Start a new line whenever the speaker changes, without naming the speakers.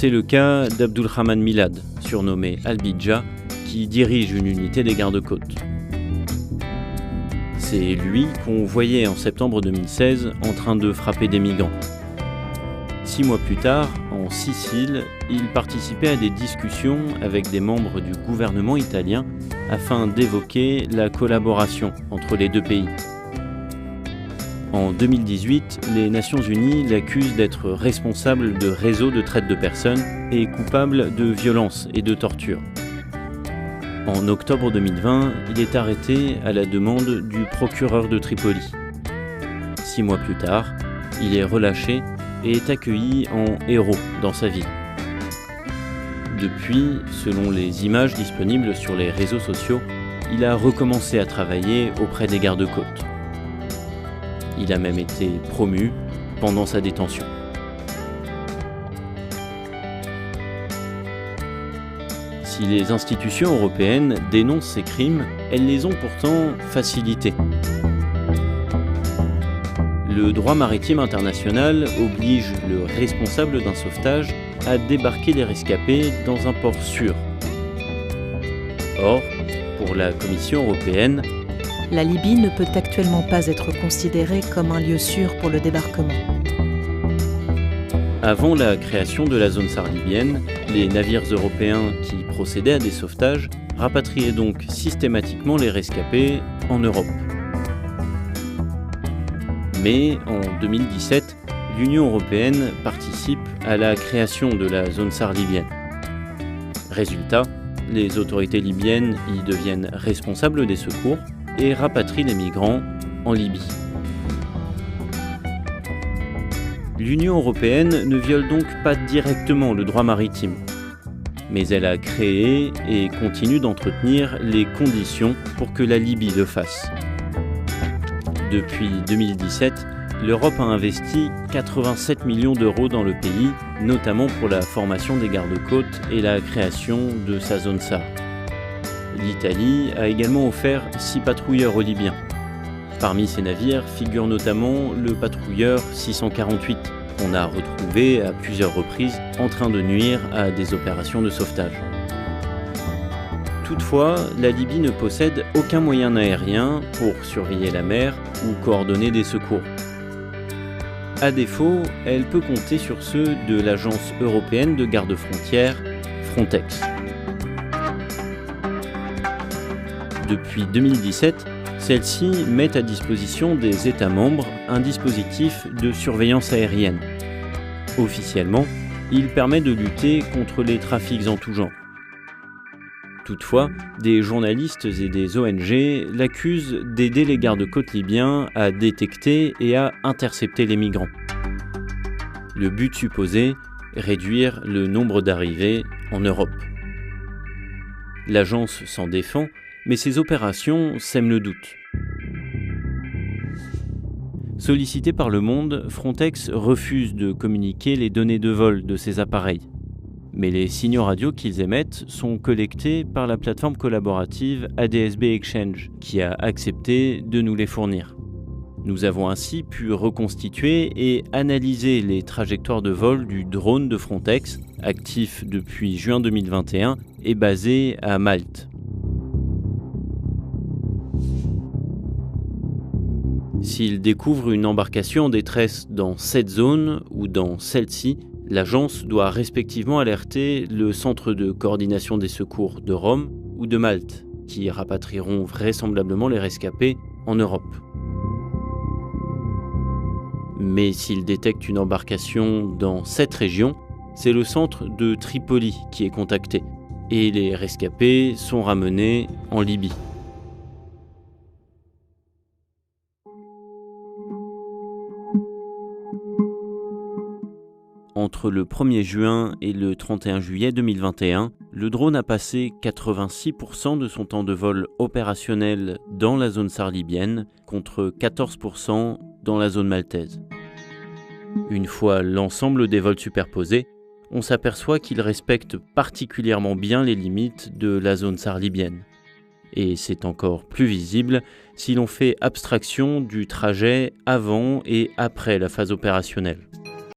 C'est le cas d'Abdulrahman Milad, surnommé Al-Bidja, qui dirige une unité des gardes-côtes. C'est lui qu'on voyait en septembre 2016 en train de frapper des migrants. 6 mois plus tard, en Sicile, il participait à des discussions avec des membres du gouvernement italien afin d'évoquer la collaboration entre les deux pays. En 2018, les Nations Unies l'accusent d'être responsable de réseaux de traite de personnes et coupable de violences et de torture. En octobre 2020, il est arrêté à la demande du procureur de Tripoli. 6 mois plus tard, il est relâché et est accueilli en héros dans sa ville. Depuis, selon les images disponibles sur les réseaux sociaux, il a recommencé à travailler auprès des gardes-côtes. Il a même été promu pendant sa détention. Si les institutions européennes dénoncent ces crimes, elles les ont pourtant facilités. Le droit maritime international oblige le responsable d'un sauvetage à débarquer les rescapés dans un port sûr. Or, pour la Commission européenne,
la Libye ne peut actuellement pas être considérée comme un lieu sûr pour le débarquement.
Avant la création de la zone SAR libyenne, les navires européens qui procédaient à des sauvetages rapatriaient donc systématiquement les rescapés en Europe. Mais en 2017, l'Union européenne participe à la création de la zone SAR libyenne. Résultat, les autorités libyennes y deviennent responsables des secours et rapatrient les migrants en Libye. L'Union européenne ne viole donc pas directement le droit maritime, mais elle a créé et continue d'entretenir les conditions pour que la Libye le fasse. Depuis 2017, l'Europe a investi 87 millions d'euros dans le pays, notamment pour la formation des gardes-côtes et la création de sa zone SAR. L'Italie a également offert 6 patrouilleurs aux Libyens. Parmi ces navires figure notamment le patrouilleur 648, qu'on a retrouvé à plusieurs reprises en train de nuire à des opérations de sauvetage. Toutefois, la Libye ne possède aucun moyen aérien pour surveiller la mer ou coordonner des secours. À défaut, elle peut compter sur ceux de l'Agence européenne de garde-frontières, Frontex. Depuis 2017, celle-ci met à disposition des États membres un dispositif de surveillance aérienne. Officiellement, il permet de lutter contre les trafics en tout genre. Toutefois, des journalistes et des ONG l'accusent d'aider les gardes-côtes libyens à détecter et à intercepter les migrants. Le but supposé, réduire le nombre d'arrivées en Europe. L'agence s'en défend, mais ces opérations sèment le doute. Sollicité par Le Monde, Frontex refuse de communiquer les données de vol de ces appareils. Mais les signaux radio qu'ils émettent sont collectés par la plateforme collaborative ADSB Exchange, qui a accepté de nous les fournir. Nous avons ainsi pu reconstituer et analyser les trajectoires de vol du drone de Frontex, actif depuis juin 2021 et basé à Malte. S'il découvre une embarcation en détresse dans cette zone ou dans celle-ci, l'agence doit respectivement alerter le Centre de coordination des secours de Rome ou de Malte, qui rapatrieront vraisemblablement les rescapés en Europe. Mais s'il détecte une embarcation dans cette région, c'est le centre de Tripoli qui est contacté, et les rescapés sont ramenés en Libye. Entre le 1er juin et le 31 juillet 2021, le drone a passé 86% de son temps de vol opérationnel dans la zone SAR libyenne, contre 14% dans la zone maltaise. Une fois l'ensemble des vols superposés, on s'aperçoit qu'il respecte particulièrement bien les limites de la zone SAR libyenne. Et c'est encore plus visible si l'on fait abstraction du trajet avant et après la phase opérationnelle.